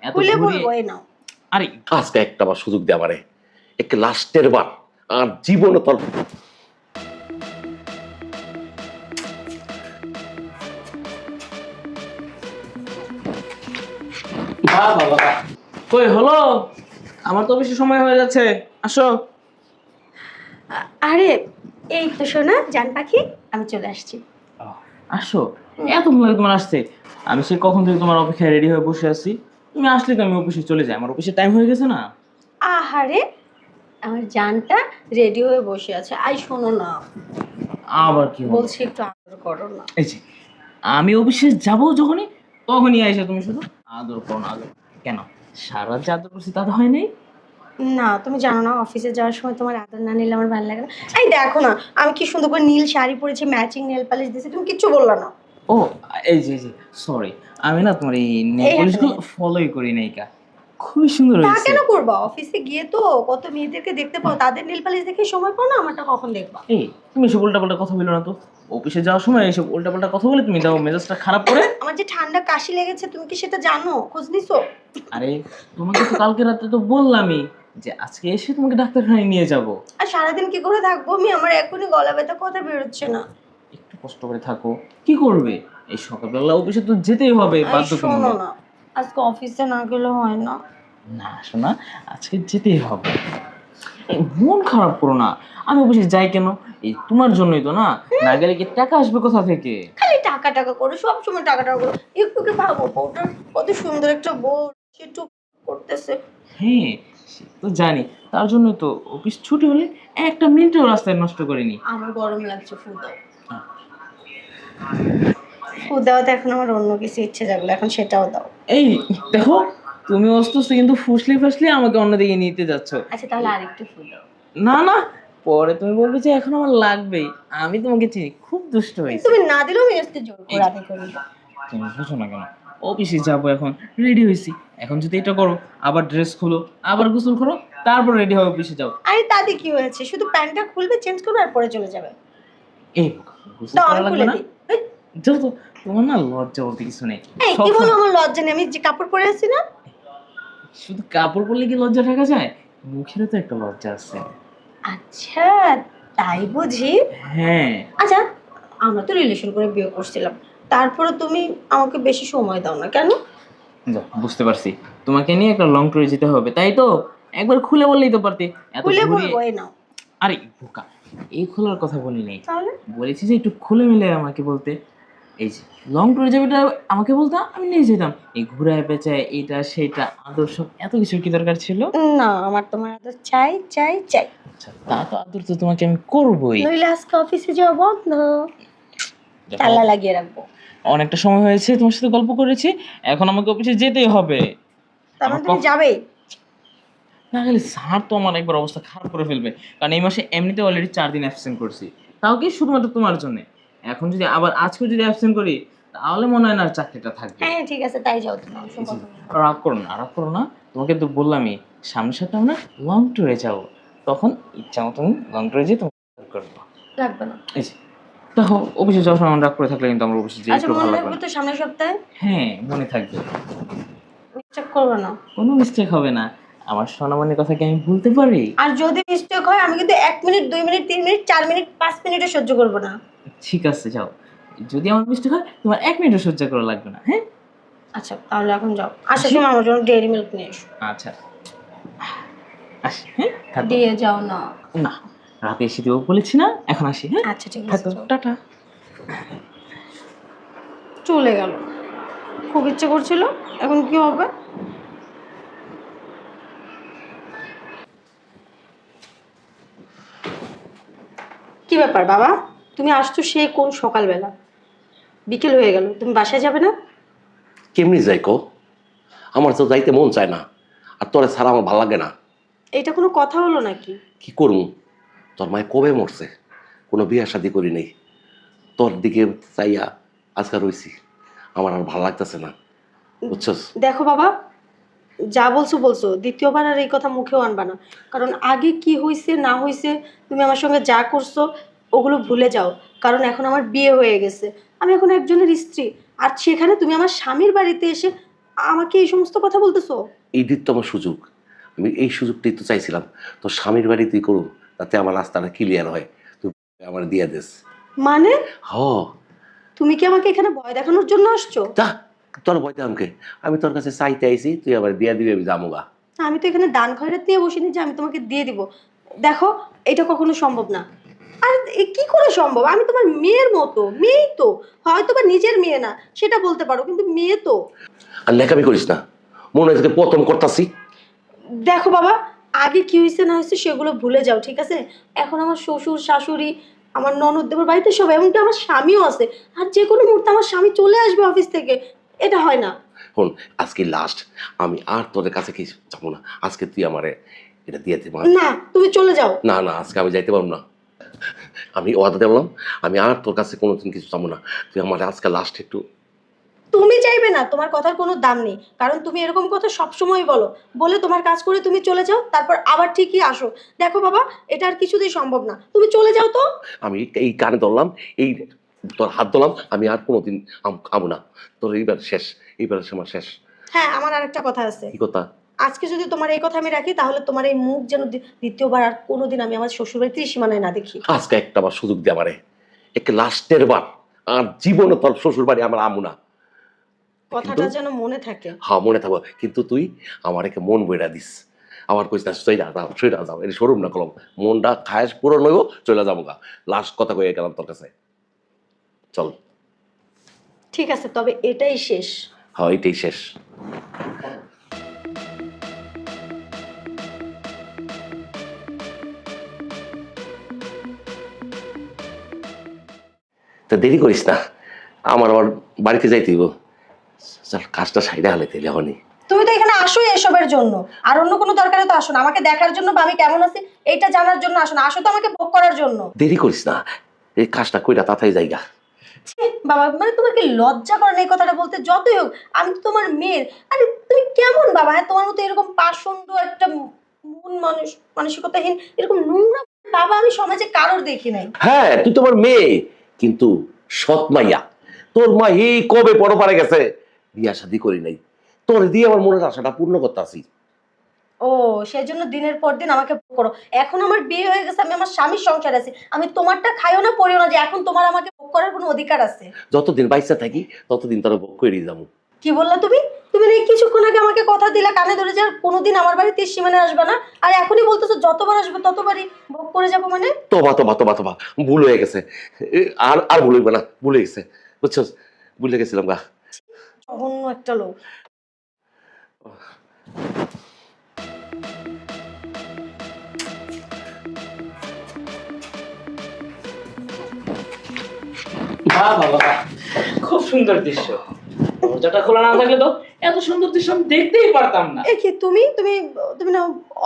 এত খুলে ঘুরে বলবো এই নাও। আরে আজকে একটা বার সুযোগ দে আমারে, একটা লাস্টের বার। আর জীবনে তোর বাবা কই হলো, আমার তো বেশি সময় হয়ে যাচ্ছে, আসো। আরে এই তো শোনা জান পাখি, আমি চলে আসছি। আসো, এত লাগে তোমার আসতে। আমি সে কখন থেকে তোমার অপেক্ষায় রেডি হয়ে বসে আছি। তুমি আসলে তো আমি অফিসে চলে যাই, আমার অফিসের টাইম হয়ে গেছে না। আহারে আমার জানটা রেডি হয়ে বসে আছে। আই শোনো না, আবার কি হলো? বলছি একটু আদর করো না। এই যে আমি অফিসে যাব যখনই, তখনই আইসা তুমি শুধু আদর করো না, আদর। কেন সারা রাত যে আদর করছি তা তো হয় নাই? না তুমি জানো না, অফিসে যাওয়ার সময় তোমার আদর না নিলে আমার ভালো লাগে না। এই দেখো না, আমি কি সুন্দর করে নীল শাড়ি পরেছি, ম্যাচিং নেল পালিশ দিয়েছি, তুমি কিচ্ছু বললা না। ও এই যে সরি, আমি না তোমার এই নেল পলিশগুলো ফলোই করি নাই কা। খুবই সুন্দর তা হয়েছে। কেন করবা? অফিসে গিয়ে তো কত মেয়েদেরকে দেখতে পাও, তাদের নেল পালিশ দেখে সময় পাও না, আমারটা কখন দেখবা? এই তুমি এসব উল্টাপাল্টা কথা বলো না তো। অফিসে যাওয়ার সময় এইসব উল্টাপাল্টা কথা বলে তুমি দাও মেজাজটা খারাপ করে। আমার যে ঠান্ডা কাশি লেগেছে, তুমি কি সেটা জানো? খোঁজ নিছো? আরে তোমাকে তো কালকে রাতে তো বললামই যে আজকে এসে তোমাকে ডাক্তারখানায় নিয়ে যাব। আর সারাদিন কি করে থাকবো আমি? আমার এখনই গলা ব্যথা, কথা বেরোচ্ছে না। একটু কষ্ট করে থাকো, কি করবে? এই সকালবেলা অফিসে তো যেতেই হবে এই বাধ্যতামূলক। শোনো না, আজকে অফিসে না গেলে হয় না? না শোনা, আজকে যেতেই হবে। এই মন খারাপ করো না, আমি অফিসে যাই কেন? এই তোমার জন্যই তো, না না গেলে কি টাকা আসবে কোথা থেকে? খালি টাকা টাকা করো, সবসময় টাকা টাকা করো। একটু কি ভাবো বউটার কত সুন্দর একটা বউ, সে একটু করতেছে। হ্যাঁ সে তো জানি, তার জন্যই তো অফিস ছুটি হলে একটা মিনিটও রাস্তায় নষ্ট করিনি। আমার গরম লাগছে, ফু দাও। ফু দাও তো, এখন আমার অন্য কিছু ইচ্ছে জাগলো, এখন সেটাও দাও। এই দেখো, তুমি অস্ত অস্ত কিন্তু ফুসলি ফাসলি আমাকে অন্যদিকে নিতে যাচ্ছ। আচ্ছা তাহলে আরেকটু ফু দাও। না না, পরে তুমি বলবে যে এখন আমার লাগবেই। আমি তোমাকে চিনি, খুব দুষ্ট হয়েছে। তুমি না দিলেও আমি আজকে জোর করে আদায় করে দাও। তুমি বুঝো না কেন? অফিসে যাবো এখন, রেডি হয়েছি, এখন যদি এটা করো, আবার ড্রেস খোলো, আবার গোসল করো, তারপর রেডি হয়ে অফিসে যাও। আরে তাতে কি হয়েছে? শুধু প্যান্টটা খুলবে, চেঞ্জ করবে আর পরে চলে যাবে। এই গোসল তো করা আমি লাগবে খুলে না? দিই। এই, যাও তো, তোমার না লজ্জা বলতে কিছু নেই। এই কি বলো? আমার লজ্জা নেই, আমি যে কাপড় পরে আছি না। শুধু কাপড় পরলে কি লজ্জা ঢাকা যায়? মুখেরও তো একটা লজ্জা আছে। আচ্ছা তাই বুঝি? হ্যাঁ। আচ্ছা আমরা তো রিলেশন করে বিয়ে করছিলাম, তারপরে তুমি আমাকে বেশি সময় দাও না কেন? যাও, বুঝতে পারছি, তোমাকে নিয়ে একটা লং ট্যুরে যেতে হবে, তাই তো? একবার খুলে বললেই তো পারতে। এত খুলে ঘুরে। বলবো এই নাও। আরে বোকা, এই খোলার কথা বলি নাই, তাহলে বলেছি যে একটু খুলে মিলে আমাকে বলতে। এই যে লং ট্যুরে যাবে এটা আমাকে বলতাম, আমি নিয়ে যেতাম। এই ঘুরায় পেঁচায় এটা সেটা আদর সব এত কিছু কি দরকার ছিল? না, আমার তোমার আদর চাই চাই চাই। আচ্ছা তা তো আদর তো তোমাকে আমি করবোই। নইলে আজকে অফিসে যাওয়া বন্ধ, দেখো, তালা লাগিয়ে রাখবো। অনেকটা সময় হয়েছে তোমার সাথে গল্প করেছি, এখন আমাকে অফিসে যেতেই হবে। তার মানে আমার তুমি যাবেই? না গেলে স্যার তো আমার একবার অবস্থা খারাপ করে ফেলবে, কারণ এই মাসে এমনিতে অলরেডি 4 দিন অ্যাবসেন্ট করছি, তাও কি শুধুমাত্র তোমার জন্য। এখন যদি আবার আজকে যদি অ্যাবসেন্ট করি, তাহলে মনে হয় না আর চাকরিটা থাকবে। হ্যাঁ ঠিক আছে, তাই যাও তুমি, অবশ্য কথা বলো। রাগ করো না, রাগ করো না, তোমাকে তো বললামই সামনের সাথে আমরা লং ট্যুরে যাবো, তখন ইচ্ছা মতন লং ট্যুরে যেয়ে তোমাকে করবো। লাগবে না। এই যে দেখো, অফিসে যাওয়ার সময় রাগ করে থাকলে কিন্তু আমার অফিসে যেয়ে আচ্ছা একটু ভালো মনে লাগবে রাখবে না। তো সামনের সপ্তাহে? হ্যাঁ মনে থাকবে, মিস্টেক করবে না। কোনো মিস্টেক হবে না। আমার সোনামণির কথা কি আমি ভুলতে পারি? আর যদি মিস্টেক হয়, আমি কিন্তু 1 মিনিট 2 মিনিট 3 মিনিট 4 মিনিট 5 মিনিটও সহ্য করবো না। ঠিক আছে যাও, যদি আমার মিস্টেক হয় তোমার 1 মিনিটও সহ্য করা লাগবে না, হ্যাঁ? আচ্ছা তাহলে এখন যাও, আসার সময় আমার জন্য ডেইরি মিল্ক নিয়ে এসো। আচ্ছা আসি, হ্যাঁ থাকো। দিয়ে যাও না। না, রাতে এসে দেবো বলেছি না, এখন আসি, হ্যাঁ আচ্ছা ঠিক আছে, থাকো, যাও। টাটা। চলে গেল, খুব ইচ্ছে করছিল, এখন কি হবে? কি ব্যাপার বাবা, তুমি আসছো সে কোন সকালবেলা? বিকেল হয়ে গেল, তুমি বাসায় যাবে না? কেমনি যাই কো? আমার তো যাইতে মন চায় না, আর তোরে ছাড়া আমার ভালো লাগে না। এটা কোনো কথা হলো নাকি? কি করুম? তোর মায়ে কবে মরছে, কোনো বিয়ে শাদি করি নেই, তোর দিকে চাইয়া আজকাল রইছি, আমার আর ভালো লাগতেছে না, বুঝছস? দেখো বাবা, যা বলছো বলছো, দ্বিতীয়বার আর এই কথা মুখেও আনবা না। কারণ আগে কি হয়েছে না হয়েছে, তুমি আমার সঙ্গে যা করছো ওগুলো ভুলে যাও। কারণ এখন আমার বিয়ে হয়ে গেছে, আমি এখন একজনের স্ত্রী। আর সেখানে তুমি আমার স্বামীর বাড়িতে এসে আমাকে এই সমস্ত কথা বলতেছো? এই দিক তো আমার সুযোগ, আমি এই সুযোগটাই তো চাইছিলাম। তো স্বামীর বাড়ি তুই করুন, তাতে আমার রাস্তাটা ক্লিয়ার হয়, তুই আমার দিয়ে দিস। মানে হ, তুমি কি আমাকে এখানে ভয় দেখানোর জন্য আসছো? যা, তোর বইতে আমাকে, আমি তোর কাছে চাইতে আইছি, তুই আবার দিয়া দিবি, আমি যামুগা। আমি তো এখানে দান খয়রাত নিয়ে বসিনি যে আমি তোমাকে দিয়ে দিব। দেখো, এটা কখনো সম্ভব না। আর কি করে সম্ভব? আমি তোমার মেয়ের মতো, মেয়েই তো। হয়তো বা নিজের মেয়ে না সেটা বলতে পারো, কিন্তু মেয়ে তো। আর লেখামি করিস না, মনে হয় তোকে প্রথম করতাছি। দেখো বাবা, আগে কি হয়েছে না হয়েছে সেগুলো ভুলে যাও, ঠিক আছে? এখন আমার শ্বশুর শাশুড়ি, আমার ননদ দেবর বাড়িতে সব, এমনকি আমার স্বামীও আছে। আর যে কোনো মুহূর্তে আমার স্বামী চলে আসবে অফিস থেকে। এটা হয় না। শোন, আজকে লাস্ট, আমি আর তোর কাছে কি যাবো না, আজকে তুই আমারে এটা দিয়ে দে মা। না, তুমি চলে যাও। না না, আজকে আমি যাইতে পারবো না, আমি ওয়াদা দিলাম, আমি আর তোর কাছে কোনোদিন কিছু চাবো না, তুই আমার আজকে লাস্ট একটু। তুমি চাইবে না, তোমার কথার কোনো দাম নেই, কারণ তুমি এরকম কথা সবসময় বলো। বলে তোমার কাজ করে তুমি চলে যাও, তারপর আবার ঠিকই আসো। দেখো বাবা, এটা আর কিছুতেই সম্ভব না, তুমি চলে যাও তো। আমি এই কানে ধরলাম, এই তোর হাত ধরলাম, আমি আর কোনোদিন আমো না, তোর এইবার শেষ, এইবার আমার শেষ। হ্যাঁ, আমার আরেকটা কথা আছে। কি কথা? আজকে যদি তোমার এই কথা আমি রাখি, তাহলে তোমার এই মুখ যেন দ্বিতীয়বার আর কোনোদিন আমি আমার শ্বশুরবাড়িতে সীমানায় না দেখি। আজকে একটা বার সুযোগ দিয়ে আমারে, একটা লাস্টের বার, আর জীবনে তোর শ্বশুর বাড়ি আমার আমু না। কথাটা যেন মনে থাকে। হ্যাঁ, মনে থাকবো, কিন্তু তুই আমার একে মন বইরা দিস, আমার কইস না সইরা যাও সইরা যাও, এটা সরুম না কলম, মনটা খায়াস পূরণ হইব, চলে যাবো গা। লাস্ট কথা কয়ে গেলাম তোর কাছে, চল। ঠিক আছে, তবে এটাই শেষ। হ্যাঁ, এটাই শেষ। তা দেরি করিস না, আমার আবার বাড়িতে যাইতে হইব। চল, কাজটা সাইডে হালে তেলে হনি। তুমি তো এখানে আসোই এসবের জন্য, আর অন্য কোনো দরকারে তো আসো না। আমাকে দেখার জন্য বা আমি কেমন আছি এইটা জানার জন্য আসো না, আসো তো আমাকে ভোগ করার জন্য। দেরি করিস না, এই কাজটা কইরা তাড়াতাড়ি যাইগা। ছি, বাবা, মানে তোমার কি লজ্জা করে না এই কথাটা বলতে? যতই হোক আমি তো তোমার মেয়ের। আরে তুমি কেমন বাবা? হ্যাঁ, তোমার মতো এরকম পাষণ্ড একটা মন মানুষ, মানসিকতাহীন এরকম নোংরা বাবা আমি সমাজে কারোর দেখি নাই। হ্যাঁ, তুই তোমার মেয়ে, কিন্তু সৎ মাইয়া। তোর মা এই কবে বড় পারে গেছে, বিয়া শাদি করি নাই, তোর দিয়ে আমার মনের আশাটা পূর্ণ করতে আসি। ও, সেই জন্য দিনের পর দিন আমাকে ভোগ করো। এখন আমার বিয়ে হয়ে গেছে, আমি আমার স্বামীর সংসার আছি, আমি তোমারটা খাইও না পড়িও না যে এখন তোমার আমাকে ভোগ করার কোনো অধিকার আছে। যতদিন বাইসা থাকি ততদিন তোর ভোগ করে যাবো। কি বললা তুমি? তুমি না এই কিছুক্ষণ আগে আমাকে কথা দিলা কানে ধরে যে আর কোনোদিন আমার বাড়িতে সীমানে আসবে না, আর এখনই বলতেছো যতবার আসবে ততবারই ভোগ করে যাবো? মানে তোবা তোবা তোবা তোবা, ভুল হয়ে গেছে, আর আর ভুল হইবে না, ভুলে গেছে, বুঝছস, ভুলে গেছিলাম গা। জঘন্য একটা লোক। বাহ বাহ বাহ, খুব সুন্দর দৃশ্য। দরজাটা খোলা না থাকলে তো এত সুন্দর দৃশ্য আমি দেখতেই পারতাম না। এ কি, তুমি তুমি তুমি না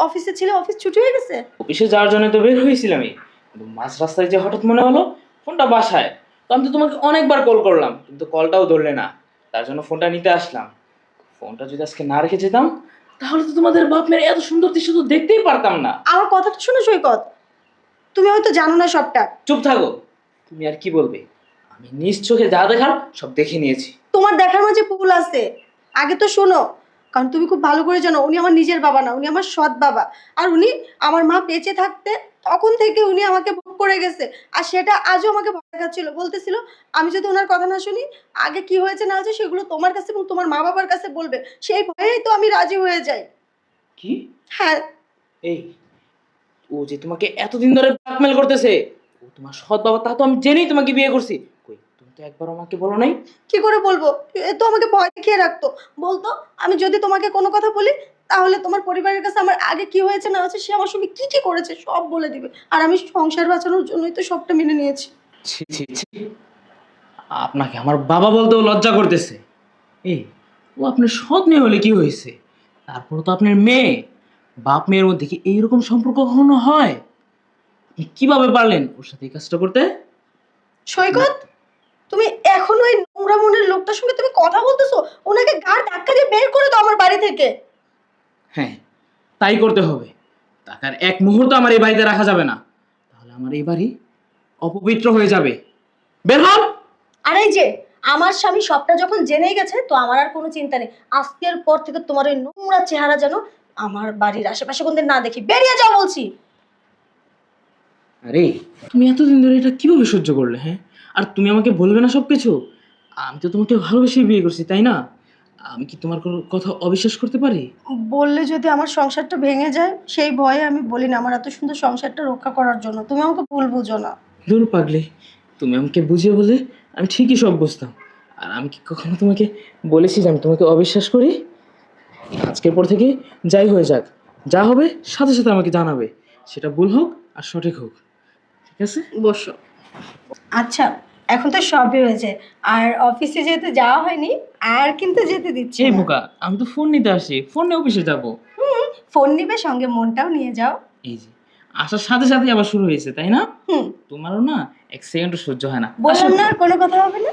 অফিসে ছিলে? অফিস ছুটি হয়ে গেছে? অফিসে যাওয়ার জন্য তো বের হয়েছিলামই, কিন্তু মাঝ রাস্তায় যে হঠাৎ মনে হলো ফোনটা বাসায়, তো আমি তো তোমাকে অনেকবার কল করলাম কিন্তু কলটাও ধরলে না, তার জন্য ফোনটা নিতে আসলাম। ফোনটা যদি আজকে না রেখে যেতাম তাহলে তো তোমাদের বাপ মেয়ের এত সুন্দর দৃশ্য তো দেখতেই পারতাম না। আমার কথাটা শোনো সৈকত, তুমি হয়তো জানো না সবটা। চুপ থাকো, তুমি আর কি বলবে? আমি নিজ চোখে যা দেখার সব দেখে নিয়েছি। তোমার দেখার মাঝে ভুল আছে, আগে তো শোনো। কারণ তুমি খুব ভালো করে জানো উনি আমার নিজের বাবা না, উনি আমার সৎ বাবা। আর উনি আমার মা বেঁচে থাকতে তখন থেকে উনি আমাকে ভোগ করে গেছে। আর সেটা আজও আমাকে ভয় দেখাচ্ছিল, বলতেছিল আমি যদি ওনার কথা না শুনি, আগে কি হয়েছে না হয়েছে সেগুলো তোমার কাছে এবং তোমার মা বাবার কাছে বলবে। সেই ভয়েই তো আমি রাজি হয়ে যাই। কি? হ্যাঁ। এই, ও যে তোমাকে এতদিন ধরে ব্ল্যাকমেল করতেছে, ও তোমার সৎ বাবা, তা তো আমি জেনেই তোমাকে বিয়ে করছি। কই, তুমি তো একবার আমাকে বলো নাই। কি করে বলবো? এ তো আমাকে ভয় দেখিয়ে রাখতো। বলতো আমি যদি তোমাকে কোনো কথা বলি তাহলে তোমার পরিবারের কাছে আমার আগে কি হয়েছে না হয়েছে, সে আমার সঙ্গে কি কি করেছে সব বলে দিবে। আর আমি সংসার বাঁচানোর জন্যই তো সবটা মেনে নিয়েছি। ছি ছি ছি, আপনাকে আমার বাবা বলতেও লজ্জা করতেছে। এই, ও আপনার সৎ মেয়ে হলে কি হয়েছে, তারপর তো আপনার মেয়ে। বাপ মেয়ের মধ্যে কি এইরকম সম্পর্ক কখনো হয়? আপনি কিভাবে পারলেন ওর সাথে এই কাজটা করতে? সৈকত, তুমি এখনো এই নোংরা মনের লোকটার সঙ্গে তুমি কথা বলতেছো? ওনাকে গাড় ধাক্কা দিয়ে বের করে দাও আমার বাড়ি থেকে। হ্যাঁ, তাই করতে হবে। টাকার এক মুহূর্ত আমার এই বাড়িতে রাখা যাবে না, তাহলে আমার এই বাড়ি অপবিত্র হয়ে যাবে। বের হন। আর এই যে আমার স্বামী সবটা যখন জেনেই গেছে, তো আমার আর কোনো চিন্তা নেই। আজকের পর থেকে তোমার ওই নোংরা চেহারা যেন আমার বাড়ির আশেপাশে কোনদিন না দেখি। বেরিয়ে যাও বলছি। আরে তুমি এতদিন ধরে এটা কিভাবে সহ্য করলে? হ্যাঁ, আর তুমি আমাকে বলবে না সব কিছু? আমি তো তোমাকে ভালোবেসে বিয়ে করছি, তাই না? আমি কি তোমার কোনো কথা অবিশ্বাস করতে পারি? বললে যদি আমার সংসারটা ভেঙে যায়, সেই ভয়ে আমি বলি না। আমার এত সুন্দর সংসারটা রক্ষা করার জন্য। তুমি আমাকে ভুল বুঝো না। দূর পাগলি, তুমি আমাকে বুঝিয়ে বলে আমি ঠিকই সব বুঝতাম। আর আমি কি কখনো তোমাকে বলেছি যে আমি তোমাকে অবিশ্বাস করি? আজকের পর থেকে যাই হয়ে যাক, যা হবে সাথে সাথে আমাকে জানাবে, সেটা ভুল হোক আর সঠিক হোক। ঠিক আছে? বসো। আচ্ছা, এখন তো সবই হয়েছে। আর অফিসে যেহেতু যাওয়া হয়নি, আর কিন্তু যেতে দিচ্ছি এই না। বোকা, আমি তো ফোন নিতে আসি, ফোন নিয়ে অফিসে যাবো। ফোন নিবে, সঙ্গে মনটাও নিয়ে যাও। এই যে আসার সাথে সাথে আবার শুরু হয়েছে, তাই না? হুম, তোমারও না এক সেকেন্ডও সহ্য হয় না। বললাম না আর কোনো কথা হবে না।